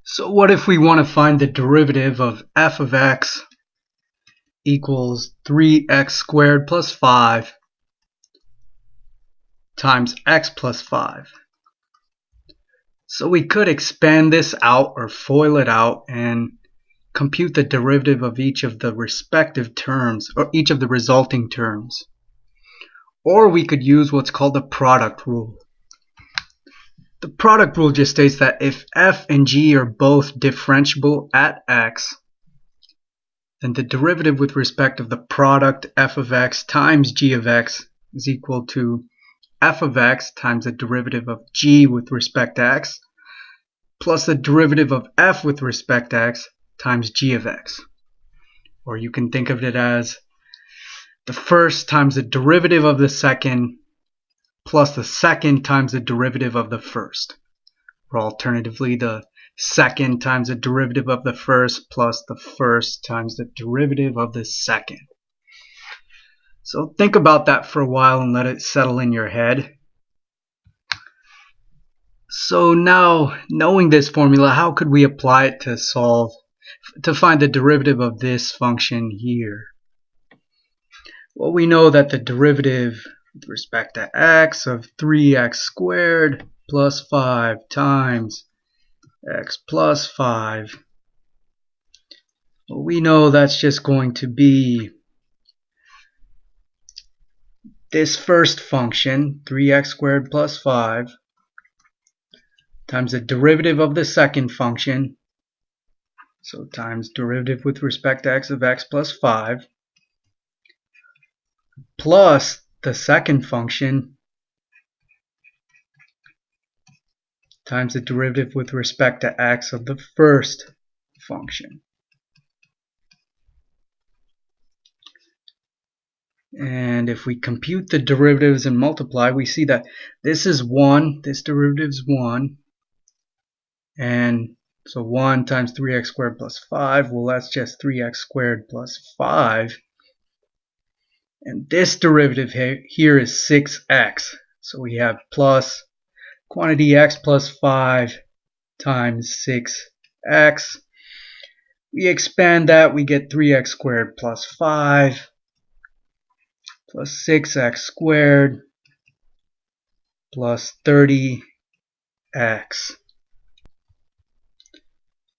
So what if we want to find the derivative of f of x equals 3x squared plus 5 times x plus 5? So we could expand this out or FOIL it out and compute the derivative of each of the respective terms, or each of the resulting terms. Or we could use what's called the product rule. The product rule just states that if f and g are both differentiable at x, then the derivative with respect of the product f of x times g of x is equal to f of x times the derivative of g with respect to x plus the derivative of f with respect to x times g of x. Or you can think of it as the first times the derivative of the second plus the second times the derivative of the first. Or alternatively, the second times the derivative of the first plus the first times the derivative of the second. So think about that for a while and let it settle in your head. So now, knowing this formula, how could we apply it to find the derivative of this function here? Well, we know that the derivative with respect to x of 3x squared plus 5 times x plus 5, well, we know that's just going to be this first function, 3x squared plus 5, times the derivative of the second function, so times derivative with respect to x of x plus 5, plus the second function times the derivative with respect to x of the first function. And if we compute the derivatives and multiply, we see that this is 1, this derivative is 1, and so 1 times 3x squared plus 5, well, that's just 3x squared plus 5. And this derivative here is 6x. So we have plus quantity x plus 5 times 6x. We expand that, we get 3x squared plus 5 plus 6x squared plus 30x.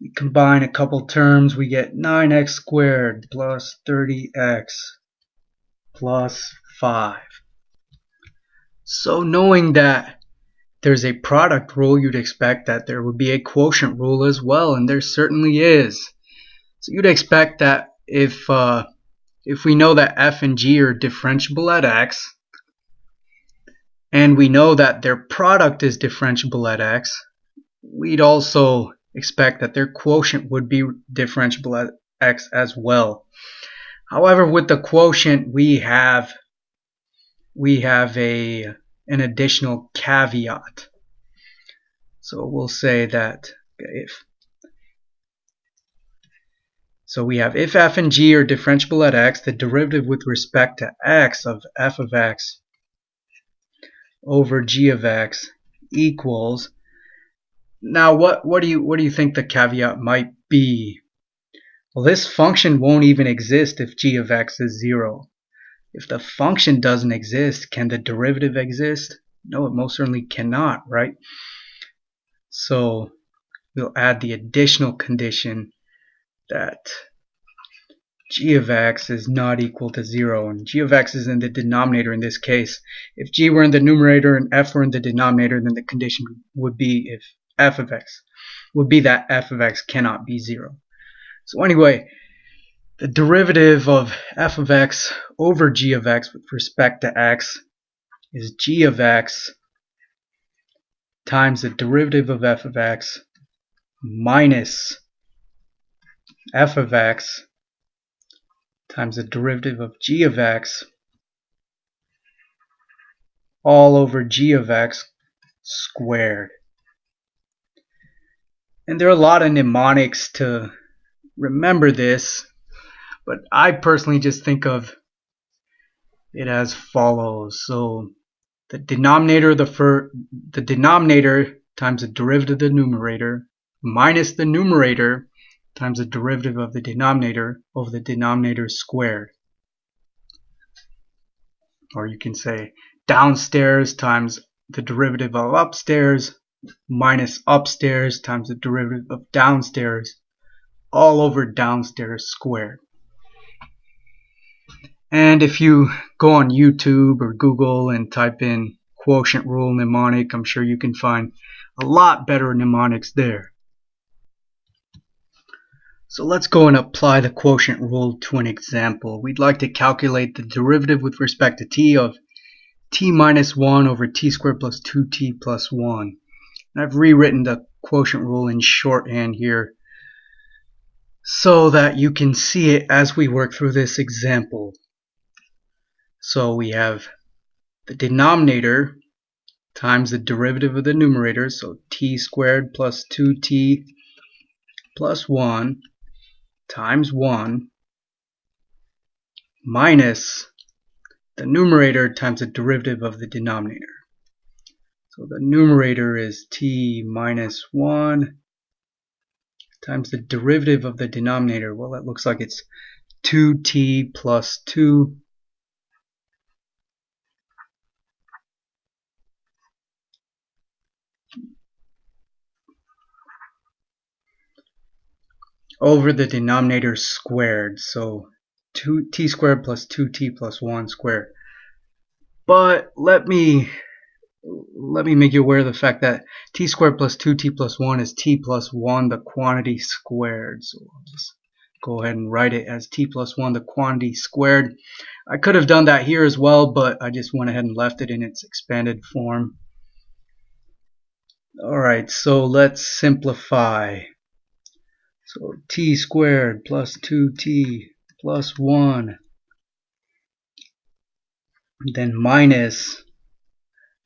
We combine a couple terms, we get 9x squared plus 30x plus 5. So knowing that there's a product rule, you'd expect that there would be a quotient rule as well, and there certainly is. So you'd expect that if we know that f and g are differentiable at x, and we know that their product is differentiable at x, we'd also expect that their quotient would be differentiable at x as well. However, with the quotient, we have an additional caveat. So we'll say that if f and g are differentiable at x, the derivative with respect to x of f of x over g of x equals. Now, what do you think the caveat might be? Well, this function won't even exist if g of x is 0. If the function doesn't exist, can the derivative exist? No, it most certainly cannot, right? So we'll add the additional condition that g of x is not equal to 0, and g of x is in the denominator in this case. If g were in the numerator and f were in the denominator, then the condition would be if f of x would be that f of x cannot be 0. So anyway, the derivative of f of x over g of x with respect to x is g of x times the derivative of f of x minus f of x times the derivative of g of x all over g of x squared. And there are a lot of mnemonics to remember this, but I personally just think of it as follows. So the denominator times the derivative of the numerator minus the numerator times the derivative of the denominator over the denominator squared. Or you can say downstairs times the derivative of upstairs minus upstairs times the derivative of downstairs all over downstairs squared. And if you go on YouTube or Google and type in quotient rule mnemonic, I'm sure you can find a lot better mnemonics there. So let's go and apply the quotient rule to an example. We'd like to calculate the derivative with respect to t of t minus 1 over t squared plus 2t plus 1. And I've rewritten the quotient rule in shorthand here so that you can see it as we work through this example. So we have the denominator times the derivative of the numerator, so t squared plus 2t plus 1 times 1 minus the numerator times the derivative of the denominator. So the numerator is t minus 1 times the derivative of the denominator. Well, that looks like it's 2t plus 2 over the denominator squared. So 2t squared plus 2t plus 1 squared. But let me make you aware of the fact that t squared plus 2t plus 1 is t plus 1 the quantity squared. So I'll just go ahead and write it as t plus 1 the quantity squared. I could have done that here as well, but I just went ahead and left it in its expanded form. Alright, so let's simplify. So t squared plus 2t plus 1, then minus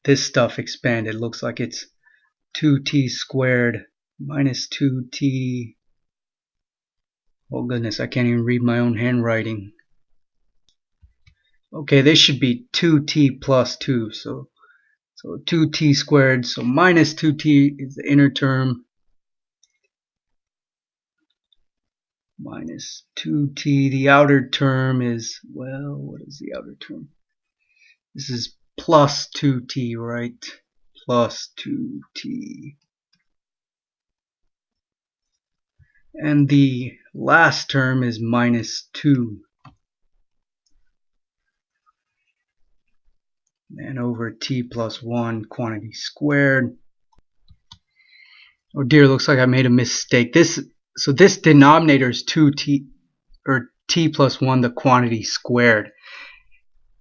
this stuff expanded. Looks like it's 2t squared minus 2t. Oh goodness, I can't even read my own handwriting. Okay, this should be 2t plus 2. So 2t squared. So minus 2t is the inner term. Minus 2t. The outer term is, well, what is the outer term? This is plus 2t, right? Plus 2t. And the last term is minus 2. And over t plus 1 quantity squared. Oh dear, looks like I made a mistake. So this denominator is 2t, or t plus 1 the quantity squared.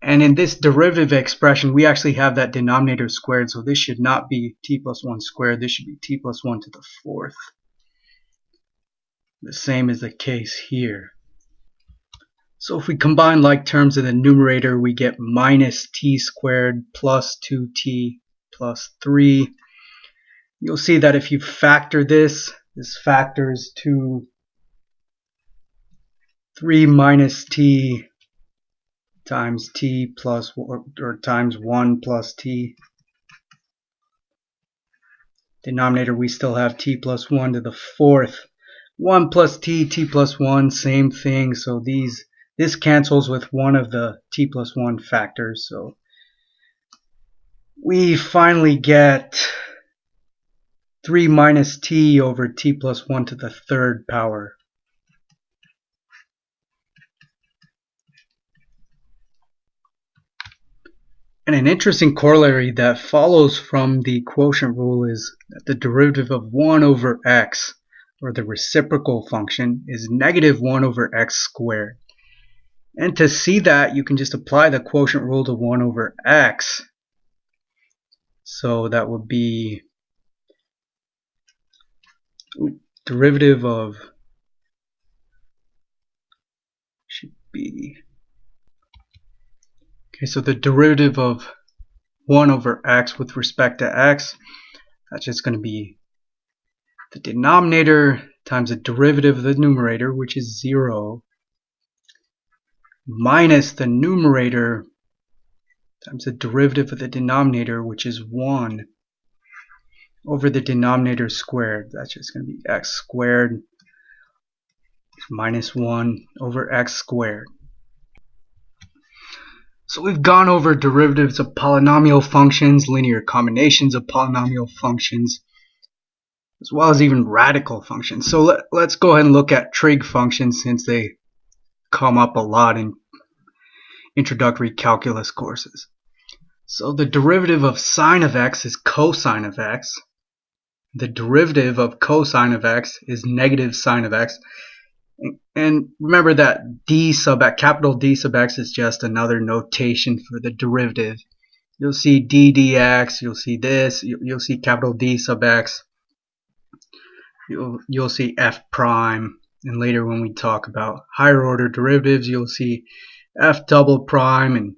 And in this derivative expression, we actually have that denominator squared, so this should not be t plus 1 squared. This should be t plus 1 to the 4th. The same is the case here. So if we combine like terms in the numerator, we get minus t squared plus 2t plus 3. You'll see that if you factor this factors to 3 minus t times t plus, or times 1 plus t. Denominator, we still have t plus 1 to the 4th. 1 plus t, t plus 1, same thing. So this cancels with one of the t plus 1 factors. So we finally get 3 minus t over t plus 1 to the 3rd power. And an interesting corollary that follows from the quotient rule is that the derivative of 1 over x, or the reciprocal function, is negative 1 over x squared. And to see that, you can just apply the quotient rule to 1 over x. So that would be derivative of, should be, okay, so the derivative of 1 over x with respect to x, that's just going to be the denominator times the derivative of the numerator, which is 0, minus the numerator times the derivative of the denominator, which is 1. over the denominator squared. That's just going to be x squared minus 1 over x squared. So we've gone over derivatives of polynomial functions, linear combinations of polynomial functions, as well as even radical functions. So let's go ahead and look at trig functions, since they come up a lot in introductory calculus courses. So the derivative of sine of x is cosine of x. The derivative of cosine of x is negative sine of x. And remember that d sub x, capital D sub x, is just another notation for the derivative. You'll see d dx, you'll see this, you'll see capital D sub x, you'll see f prime, and later when we talk about higher order derivatives, you'll see f double prime, and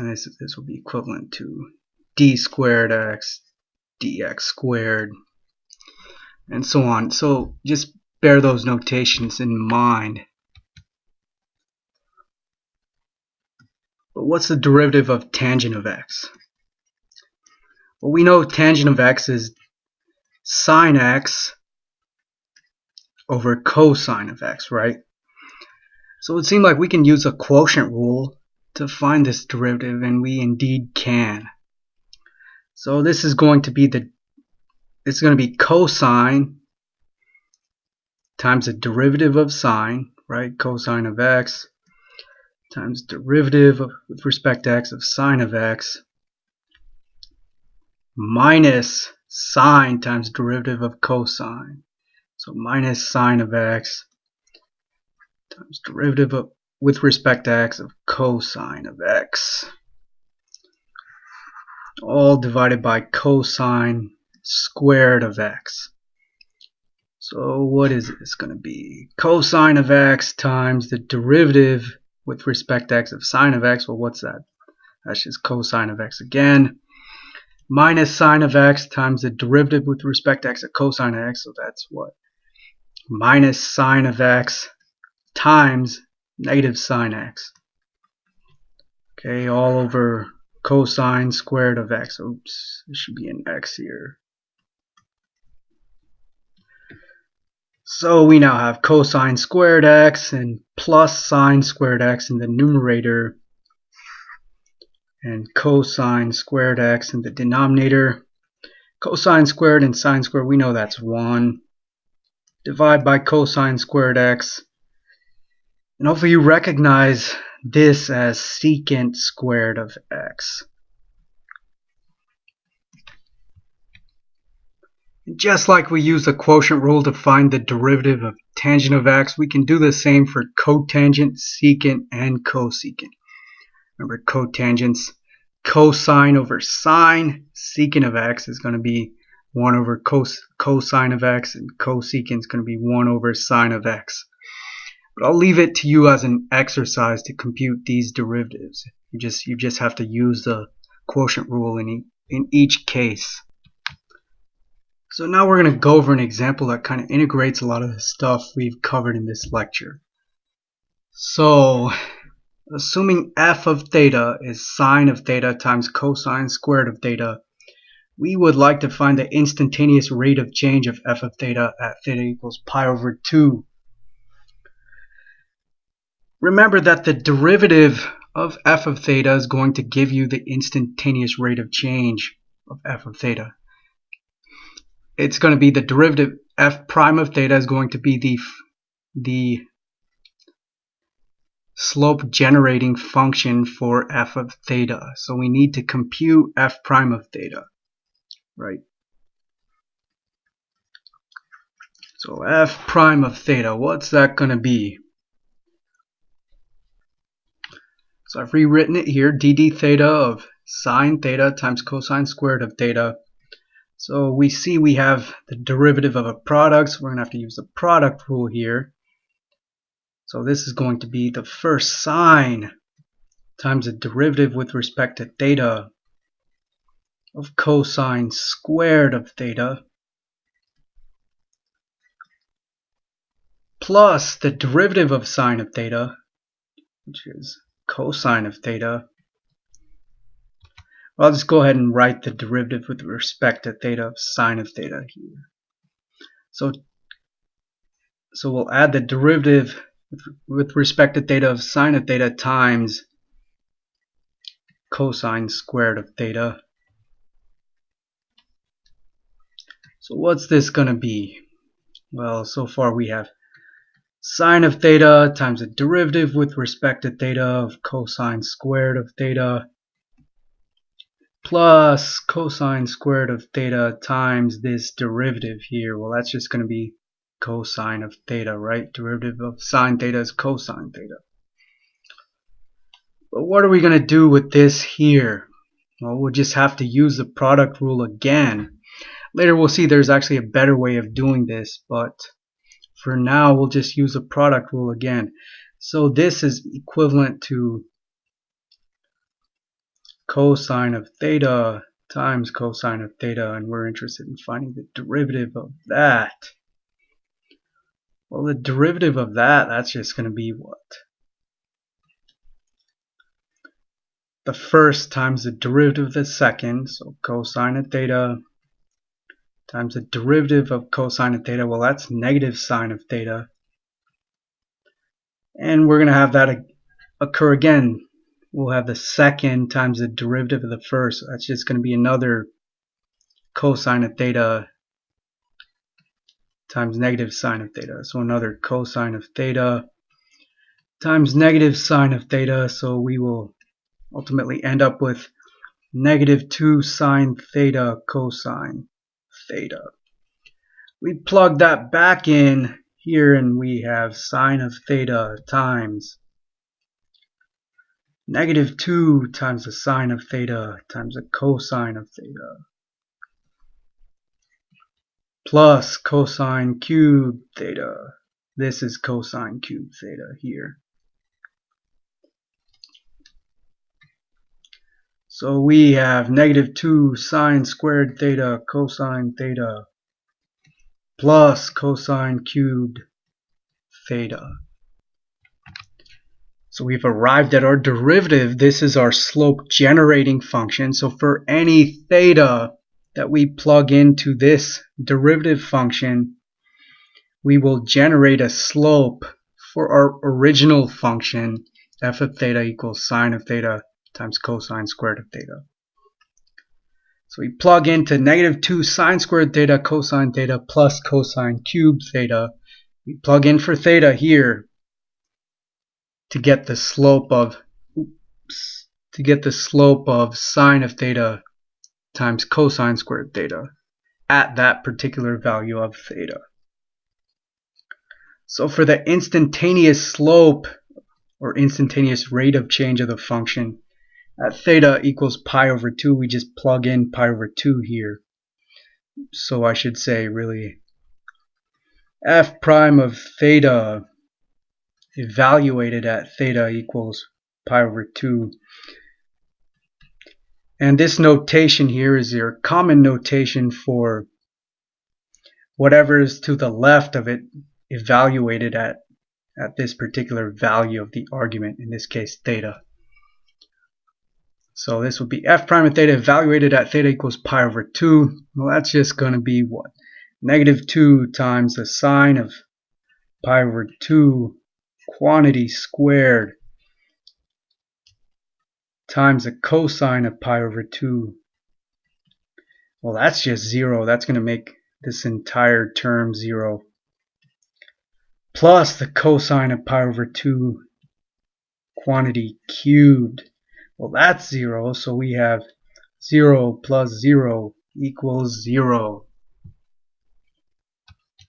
this will be equivalent to d squared x, dx squared, and so on. So just bear those notations in mind. But what's the derivative of tangent of x? Well, we know tangent of x is sine x over cosine of x, right? So it would seem like we can use a quotient rule to find this derivative, and we indeed can. So this is going to be cosine times the derivative of sine, right? Cosine of x times derivative with respect to x of sine of x minus sine times derivative of cosine. So minus sine of x times derivative of, with respect to x, of cosine of x, all divided by cosine squared of x. So what is this going to be? Cosine of x times the derivative with respect to x of sine of x. Well, what's that? That's just cosine of x again. Minus sine of x times the derivative with respect to x of cosine of x. So that's what? Minus sine of x times negative sine x. Okay, all over cosine squared of x. Oops, there should be an x here. So we now have cosine squared x and plus sine squared x in the numerator, and cosine squared x in the denominator. Cosine squared and sine squared, we know that's 1. Divide by cosine squared x. And hopefully you recognize this as secant squared of x. Just like we use the quotient rule to find the derivative of tangent of x, we can do the same for cotangent, secant, and cosecant. Remember, cotangents, cosine over sine, secant of x is going to be 1 over cosine of x, and cosecant is going to be 1 over sine of x. But I'll leave it to you as an exercise to compute these derivatives. You just have to use the quotient rule in each case. So now we're going to go over an example that kind of integrates a lot of the stuff we've covered in this lecture. So, assuming f of theta is sine of theta times cosine squared of theta, we would like to find the instantaneous rate of change of f of theta at theta equals pi over 2. Remember that the derivative of f of theta is going to give you the instantaneous rate of change of f of theta. It's going to be the derivative f prime of theta is going to be the slope generating function for f of theta. So we need to compute f prime of theta, right? So f prime of theta, what's that going to be? So I've rewritten it here, dd theta of sine theta times cosine squared of theta. So we see we have the derivative of a product, so we're going to have to use the product rule here. So this is going to be the first sine times the derivative with respect to theta of cosine squared of theta plus the derivative of sine of theta, which is cosine of theta, I'll just go ahead and write the derivative with respect to theta of sine of theta here. So we'll add the derivative with respect to theta of sine of theta times cosine squared of theta. So what's this going to be? Well, so far we have sine of theta times the derivative with respect to theta of cosine squared of theta plus cosine squared of theta times this derivative here. Well, that's just going to be cosine of theta, right? Derivative of sine theta is cosine theta. But what are we going to do with this here? Well, we'll just have to use the product rule again. Later we'll see there's actually a better way of doing this, but for now we'll just use the product rule again. So this is equivalent to cosine of theta times cosine of theta, and we're interested in finding the derivative of that. Well, the derivative of that's just going to be what? The first times the derivative of the second, so cosine of theta times the derivative of cosine of theta. Well, that's negative sine of theta. And we're going to have that occur again. We'll have the second times the derivative of the first. That's just going to be another cosine of theta times negative sine of theta. So another cosine of theta times negative sine of theta. So we will ultimately end up with negative 2 sine theta cosine theta. We plug that back in here and we have sine of theta times negative 2 times the sine of theta times the cosine of theta plus cosine cubed theta. This is cosine cubed theta here. So we have negative 2 sine squared theta cosine theta plus cosine cubed theta. So we've arrived at our derivative. This is our slope generating function. So for any theta that we plug into this derivative function, we will generate a slope for our original function, f of theta equals sine of theta times cosine squared of theta. So we plug into negative 2 sine squared theta cosine theta plus cosine cubed theta. We plug in for theta here to get the slope of sine of theta times cosine squared theta at that particular value of theta. So for the instantaneous slope or instantaneous rate of change of the function at theta equals pi over 2, we just plug in pi over 2 here. So I should say really f prime of theta evaluated at theta equals pi over 2. And this notation here is your common notation for whatever is to the left of it evaluated at this particular value of the argument, in this case theta. So this would be f prime of theta evaluated at theta equals pi over 2. Well, that's just going to be what? Negative 2 times the sine of pi over 2 quantity squared times the cosine of pi over 2. Well, that's just 0. That's going to make this entire term 0. Plus the cosine of pi over 2 quantity cubed. Well, that's 0. So we have 0 plus 0 equals 0.